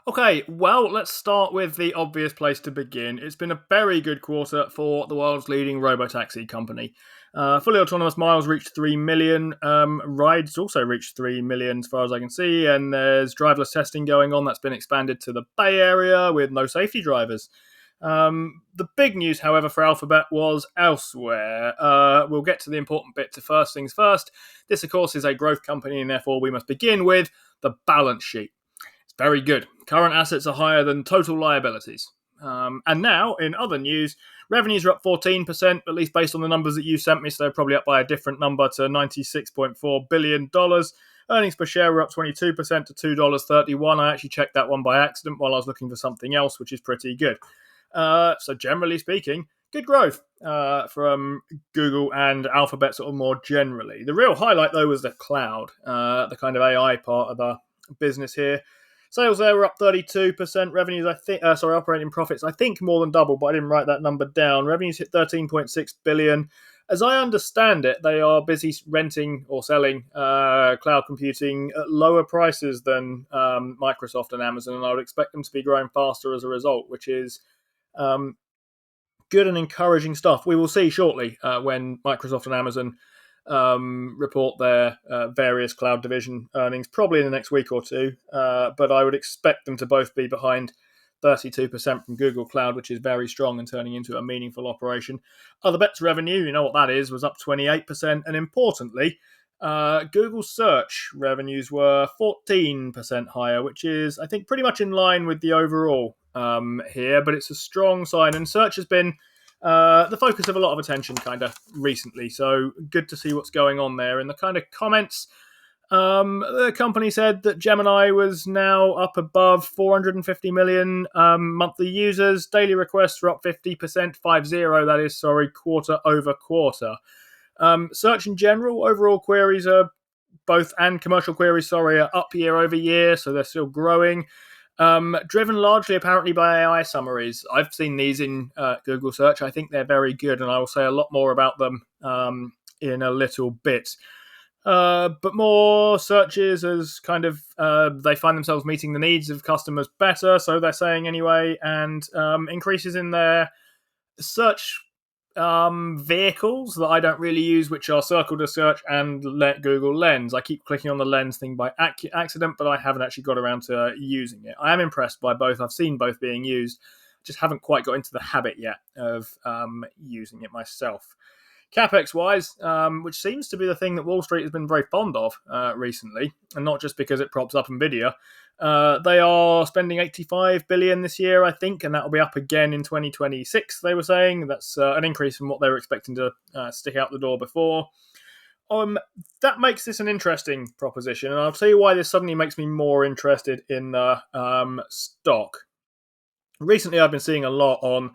Okay, well, let's start with the obvious place to begin. It's been a very good quarter for the world's leading robotaxi company. Fully autonomous miles reached 3 million. Rides also reached 3 million, as far as I can see. And there's driverless testing going on that's been expanded to the Bay Area with no safety drivers. The big news, however, for Alphabet was elsewhere. We'll get to the important bit to first things first. This, of course, is a growth company, and therefore we must begin with the balance sheet. Very good. Current assets are higher than total liabilities. And now, in other news, revenues are up 14%, at least based on the numbers that you sent me, so they're probably up by a different number to $96.4 billion. Earnings per share were up 22% to $2.31. I actually checked that one by accident while I was looking for something else, which is pretty good. So generally speaking, good growth from Google and Alphabet sort of more generally. The real highlight, though, was the cloud, the kind of AI part of the business here. Sales there were up 32%. Revenues, operating profits, I think more than double, but I didn't write that number down. Revenues hit 13.6 billion. As I understand it, they are busy renting or selling cloud computing at lower prices than Microsoft and Amazon, and I would expect them to be growing faster as a result, which is good and encouraging stuff. We will see shortly when Microsoft and Amazon report their various cloud division earnings, probably in the next week or two. But I would expect them to both be behind 32% from Google Cloud, which is very strong and turning into a meaningful operation. Other bets revenue, you know what that is, was up 28%. And importantly, Google search revenues were 14% higher, which is, I think, pretty much in line with the overall here, but it's a strong sign. And search has been the focus of a lot of attention kind of recently, so good to see what's going on there. In the kind of comments, the company said that Gemini was now up above 450 million monthly users. Daily requests were up 50%, 50, that is, sorry, quarter over quarter. Search in general, overall queries are both, and commercial queries, sorry, are up year over year, so they're still growing. Driven largely apparently by AI summaries. I've seen these in Google search. I think they're very good, and I will say a lot more about them in a little bit. But more searches as kind of they find themselves meeting the needs of customers better, so they're saying anyway, and increases in their search vehicles that I don't really use, which are Circle to Search and Google Lens. I keep clicking on the Lens thing by accident, but I haven't actually got around to using it. I am impressed by both. I've seen both being used, just haven't quite got into the habit yet of using it myself. CapEx wise, which seems to be the thing that Wall Street has been very fond of recently, and not just because it props up Nvidia. They are spending 85 billion this year, I think, and that will be up again in 2026. They were saying that's an increase from what they were expecting to stick out the door before. That makes this an interesting proposition, and I'll tell you why this suddenly makes me more interested in the stock. Recently, I've been seeing a lot on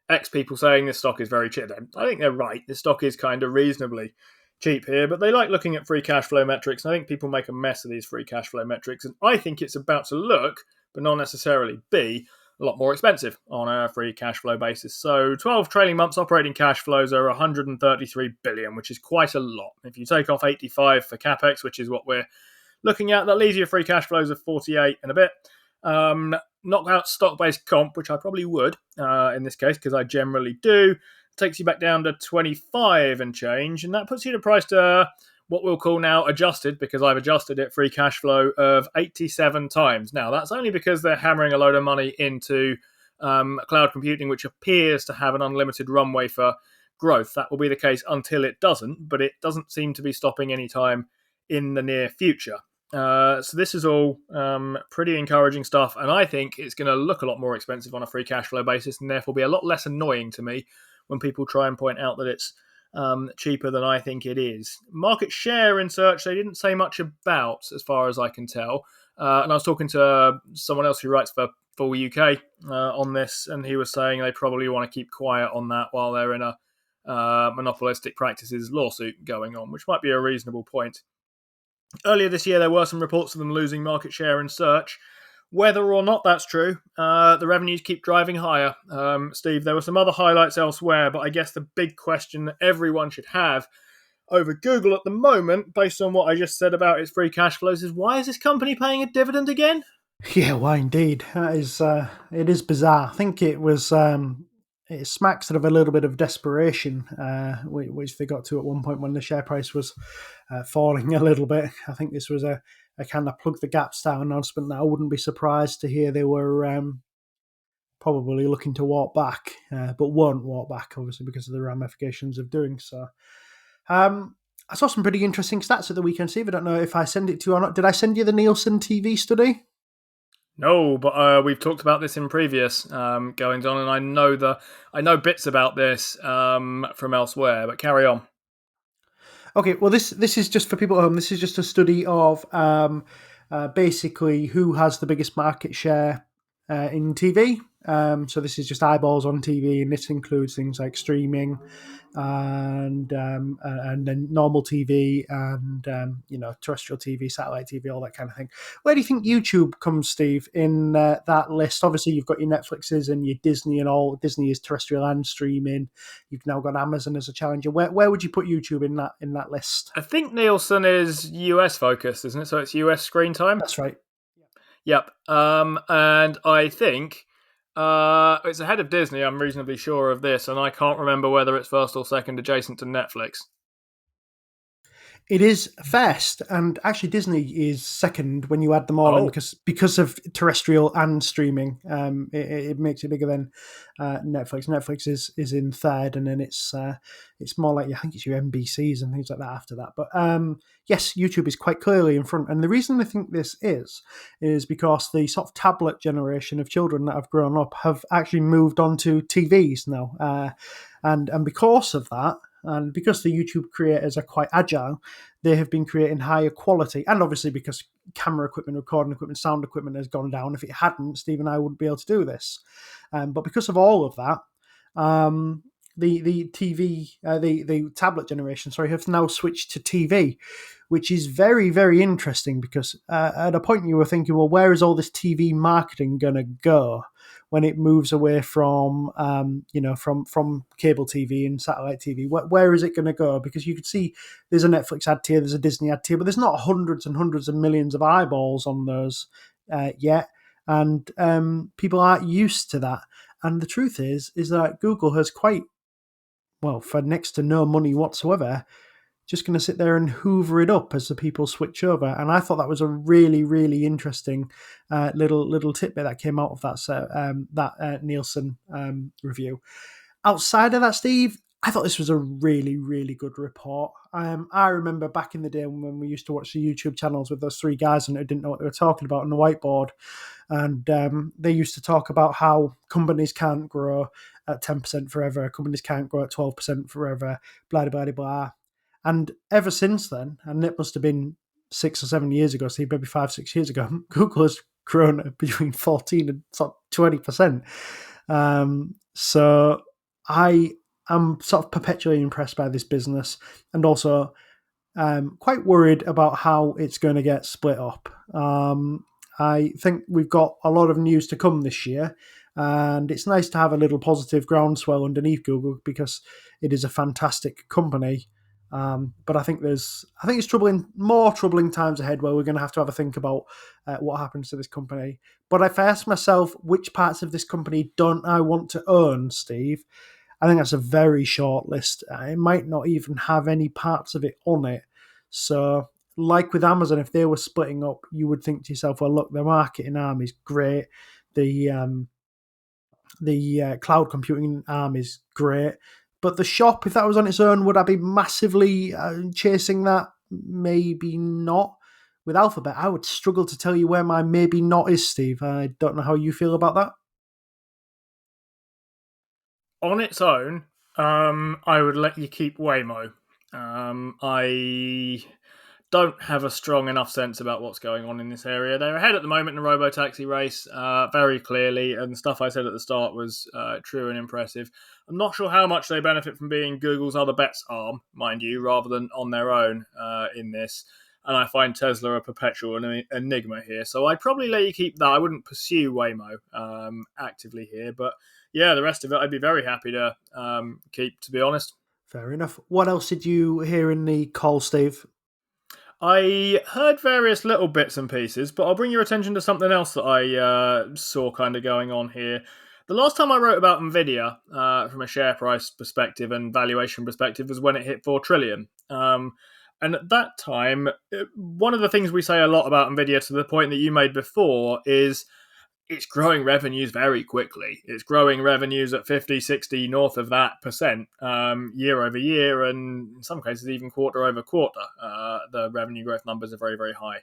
X people saying this stock is very cheap. I think they're right. This stock is kind of reasonably cheap here, but they like looking at free cash flow metrics. I think people make a mess of these free cash flow metrics, and I think it's about to look, but not necessarily be, a lot more expensive on a free cash flow basis. So 12 trailing months operating cash flows are 133 billion, which is quite a lot. If you take off 85 for capex, which is what we're looking at, that leaves you free cash flows of 48 and a bit. Knock out stock-based comp, which I probably would in this case, because I generally do, takes you back down to 25 and change, and that puts you to price to what we'll call now adjusted, because I've adjusted it, free cash flow of 87 times. Now, that's only because they're hammering a load of money into cloud computing, which appears to have an unlimited runway for growth. That will be the case until it doesn't, but it doesn't seem to be stopping anytime in the near future. So this is all pretty encouraging stuff, and I think it's going to look a lot more expensive on a free cash flow basis, and therefore be a lot less annoying to me when people try and point out that it's cheaper than I think it is. Market share in search, they didn't say much about, as far as I can tell. And I was talking to someone else who writes for Full UK on this, and he was saying they probably want to keep quiet on that while they're in a monopolistic practices lawsuit going on, which might be a reasonable point. Earlier this year, there were some reports of them losing market share in search. Whether or not that's true, the revenues keep driving higher. Steve, there were some other highlights elsewhere, but I guess the big question that everyone should have over Google at the moment, based on what I just said about its free cash flows, is why is this company paying a dividend again? Yeah, why indeed. That is, it is bizarre. I think it was, it smacks of a little bit of desperation, which they got to at one point when the share price was falling a little bit. I think this was a kind of plug the gap style announcement that I wouldn't be surprised to hear they were probably looking to walk back, but won't walk back, obviously, because of the ramifications of doing so. Um, I saw some pretty interesting stats at the weekend, Steve. I don't know if I send it to you or not. Did I send you the Nielsen TV study? No, but we've talked about this in previous goings on, and I know bits about this from elsewhere. But carry on. Okay, well, this is just for people at home. This is just a study of basically who has the biggest market share in TV. So this is just eyeballs on TV, and this includes things like streaming, and then normal TV and terrestrial TV, satellite TV, all that kind of thing. Where do you think YouTube comes, Steve, in that list? Obviously, you've got your Netflixes and your Disney and all. Disney is terrestrial and streaming. You've now got Amazon as a challenger. Where would you put YouTube in that list? I think Nielsen is US focused, isn't it? So it's US screen time. That's right. Yep. And I think it's ahead of Disney. I'm reasonably sure of this, and I can't remember whether it's first or second, adjacent to Netflix. It is first, and actually Disney is second when you add them all in Oh, because of terrestrial and streaming. It makes it bigger than Netflix. Netflix is in third, and then it's more like I think it's your NBCs and things like that after that. But yes, YouTube is quite clearly in front, and the reason I think this is because the sort of tablet generation of children that have grown up have actually moved on to TVs now, and because of that. And because the YouTube creators are quite agile, they have been creating higher quality. And obviously, because camera equipment, recording equipment, sound equipment has gone down. If it hadn't, Steve and I wouldn't be able to do this. But because of all of that, the TV, the tablet generation, sorry, have now switched to TV, which is very, very interesting because at a point you were thinking, well, where is all this TV marketing going to go when it moves away from, from cable TV and satellite TV? Where is it going to go? Because you could see there's a Netflix ad tier, there's a Disney ad tier, but there's not hundreds and hundreds of millions of eyeballs on those yet, and people aren't used to that. And the truth is that Google has quite well, for next to no money whatsoever, just going to sit there and hoover it up as the people switch over. And I thought that was a really, really interesting little tidbit that came out of that Nielsen review. Outside of that, Steve, I thought this was a really, really good report. I remember back in the day when we used to watch the YouTube channels with those three guys and who didn't know what they were talking about on the whiteboard. And they used to talk about how companies can't grow at 10% forever, companies can't grow at 12% forever, blah, blah, blah, blah. And ever since then, and it must have been 6 or 7 years ago, see, maybe 5, 6 years ago, Google has grown at between 14 and 20%. So I am sort of perpetually impressed by this business, and also quite worried about how it's going to get split up. I think we've got a lot of news to come this year, and it's nice to have a little positive groundswell underneath Google because it is a fantastic company. But I think it's more troubling times ahead where we're going to have a think about what happens to this company. But if I ask myself which parts of this company don't I want to own, Steve, I think that's a very short list. It might not even have any parts of it on it. So, like with Amazon, if they were splitting up, you would think to yourself, well, look, the marketing arm is great. The cloud computing arm is great. But the shop, if that was on its own, would I be massively chasing that? Maybe not. With Alphabet, I would struggle to tell you where my maybe not is, Steve. I don't know how you feel about that. on its own, I would let you keep Waymo. I don't have a strong enough sense about what's going on in this area. They're ahead at the moment in the robotaxi race, very clearly, and the stuff I said at the start was true and impressive. I'm not sure how much they benefit from being Google's other bets arm, mind you, rather than on their own in this. And I find Tesla a perpetual enigma here. So I'd probably let you keep that. I wouldn't pursue Waymo actively here, but yeah, the rest of it I'd be very happy to keep, to be honest. Fair enough. What else did you hear in the call, Steve? I heard various little bits and pieces, but I'll bring your attention to something else that I saw kind of going on here. The last time I wrote about Nvidia from a share price perspective and valuation perspective was when it hit 4 trillion. And at that time, one of the things we say a lot about Nvidia, to the point that you made before, is it's growing revenues very quickly. It's growing revenues at 50, 60, north of that percent year over year, and in some cases, even quarter over quarter. The revenue growth numbers are very, very high.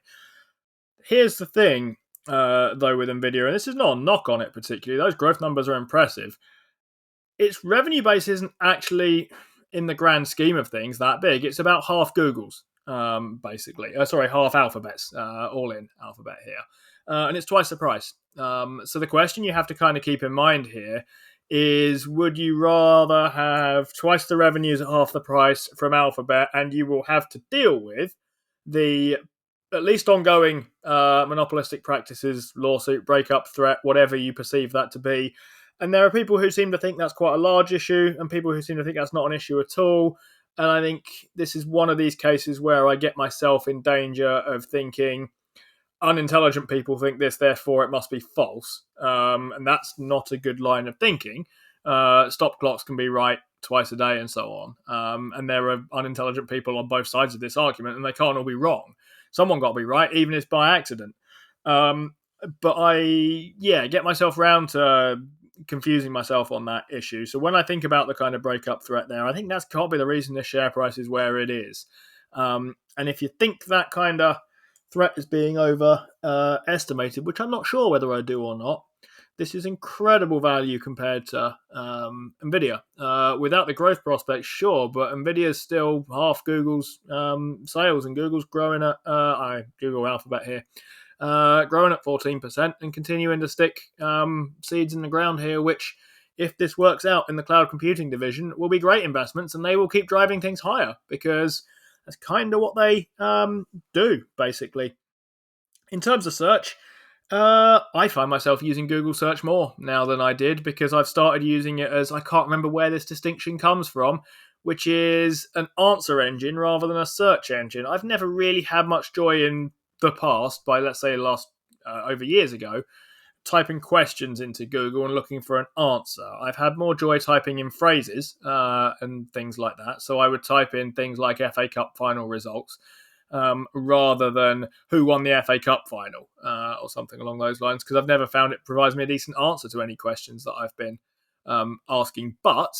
Here's the thing, though, with NVIDIA, and this is not a knock on it particularly, those growth numbers are impressive. Its revenue base isn't actually, in the grand scheme of things, that big. It's about half Google's, basically. Sorry, half Alphabet's, all in Alphabet here. And it's twice the price. So the question you have to kind of keep in mind here is, would you rather have twice the revenues at half the price from Alphabet, and you will have to deal with the at least ongoing monopolistic practices, lawsuit, breakup threat, whatever you perceive that to be. And there are people who seem to think that's quite a large issue, and people who seem to think that's not an issue at all. And I think this is one of these cases where I get myself in danger of thinking unintelligent people think this, therefore it must be false. And that's not a good line of thinking. Stop clocks can be right twice a day and so on. And there are unintelligent people on both sides of this argument, and they can't all be wrong. Someone got to be right, even if it's by accident. But I, get myself round to confusing myself on that issue. So when I think about the kind of breakup threat there, I think that's got to be the reason the share price is where it is. And if you think that kind of threat is being overestimated, which I'm not sure whether I do or not, this is incredible value compared to Nvidia. Without the growth prospects, sure, but Nvidia is still half Google's sales, and Google's growing at Google Alphabet here, growing at 14% and continuing to stick seeds in the ground here, which, if this works out in the cloud computing division, will be great investments, and they will keep driving things higher, because that's kind of what they do, basically. In terms of search, I find myself using Google Search more now than I did, because I've started using it as, I can't remember where this distinction comes from, which is an answer engine rather than a search engine. I've never really had much joy in the past, by let's say last over years ago, typing questions into Google and looking for an answer. I've had more joy typing in phrases and things like that. So I would type in things like FA Cup final results rather than who won the FA Cup final or something along those lines, because I've never found it provides me a decent answer to any questions that I've been asking. But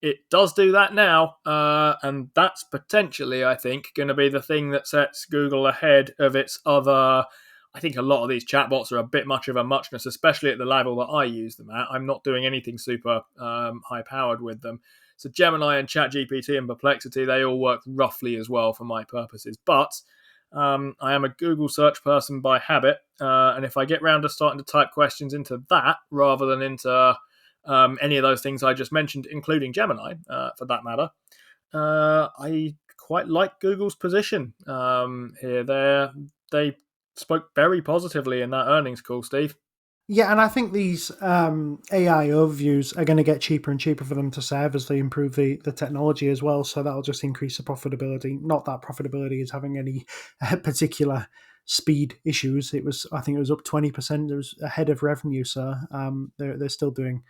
it does do that now, and that's potentially, I think, going to be the thing that sets Google ahead of its other. I think a lot of these chatbots are a bit much of a muchness, especially at the level that I use them at. I'm not doing anything super high-powered with them. So Gemini and ChatGPT and Perplexity, they all work roughly as well for my purposes. But I am a Google search person by habit, and if I get round to starting to type questions into that rather than into any of those things I just mentioned, including Gemini, for that matter, I quite like Google's position here. They spoke very positively in that earnings call, Steve. Yeah, and I think these AI overviews are going to get cheaper and cheaper for them to serve as they improve the technology as well. So that'll just increase the profitability. Not that profitability is having any particular speed issues. I think it was up 20%. It was ahead of revenue, so they're still doing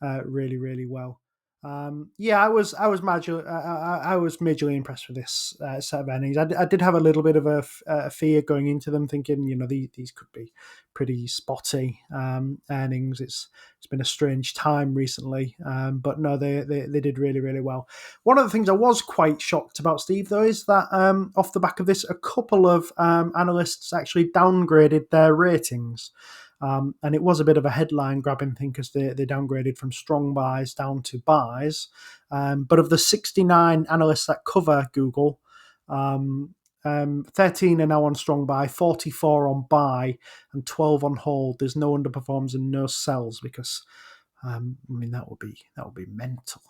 really, really well. I was majorly impressed with this set of earnings. I did have a little bit of a fear going into them, thinking these could be pretty spotty earnings. It's been a strange time recently, but no, they did really, really well. One of the things I was quite shocked about, Steve, though, is that off the back of this, a couple of analysts actually downgraded their ratings. And it was a bit of a headline-grabbing thing, because they downgraded from strong buys down to buys. But of the 69 analysts that cover Google, 13 are now on strong buy, 44 on buy, and 12 on hold. There's no underperforms and no sells, because that would be mental.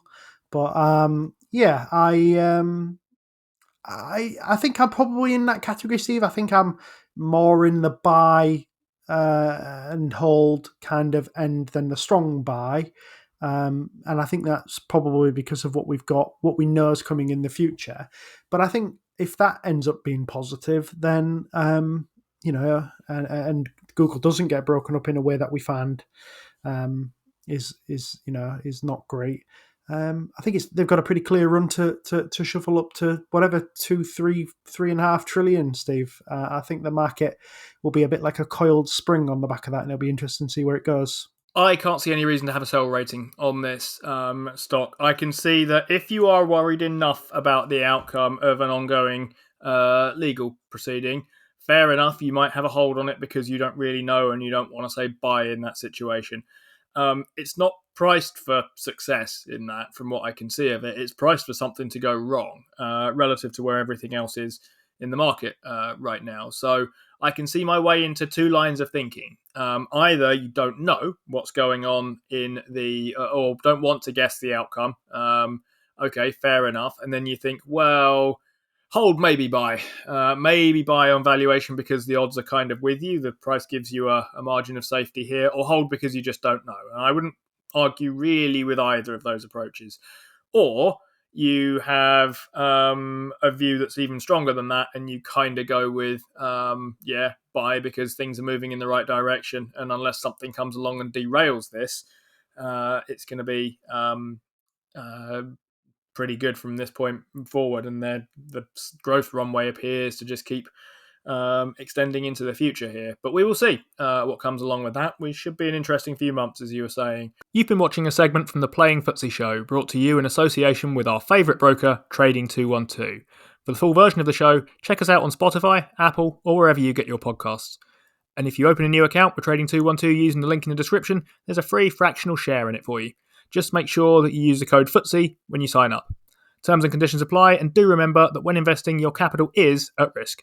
But I think I'm probably in that category, Steve. I think I'm more in the buy and hold kind of end than the strong buy. And I think that's probably because of what we know is coming in the future. But I think if that ends up being positive, then and Google doesn't get broken up in a way that we find is not great. I think they've got a pretty clear run to shuffle up to whatever 3.5 trillion, Steve. I think the market will be a bit like a coiled spring on the back of that, and it'll be interesting to see where it goes. I can't see any reason to have a sell rating on this stock. I can see that if you are worried enough about the outcome of an ongoing legal proceeding, fair enough, you might have a hold on it because you don't really know and you don't want to say buy in that situation. It's not priced for success in that, from what I can see of it. It's priced for something to go wrong relative to where everything else is in the market right now. So I can see my way into two lines of thinking. Either you don't know what's going on in or don't want to guess the outcome. Okay, fair enough. And then you think, well, hold, maybe buy. Maybe buy on valuation because the odds are kind of with you. The price gives you a margin of safety here, or hold because you just don't know. And I wouldn't argue really with either of those approaches. Or you have a view that's even stronger than that, and you kind of go with, buy because things are moving in the right direction. And unless something comes along and derails this, it's going to be pretty good from this point forward. And the growth runway appears to just keep extending into the future here. But we will see what comes along with that. We should be an interesting few months, as you were saying. You've been watching a segment from the Playing FTSE show, brought to you in association with our favourite broker, Trading 212. For the full version of the show, check us out on Spotify, Apple, or wherever you get your podcasts. And if you open a new account with Trading 212 using the link in the description, there's a free fractional share in it for you. Just make sure that you use the code FTSE when you sign up. Terms and conditions apply, and do remember that when investing, your capital is at risk.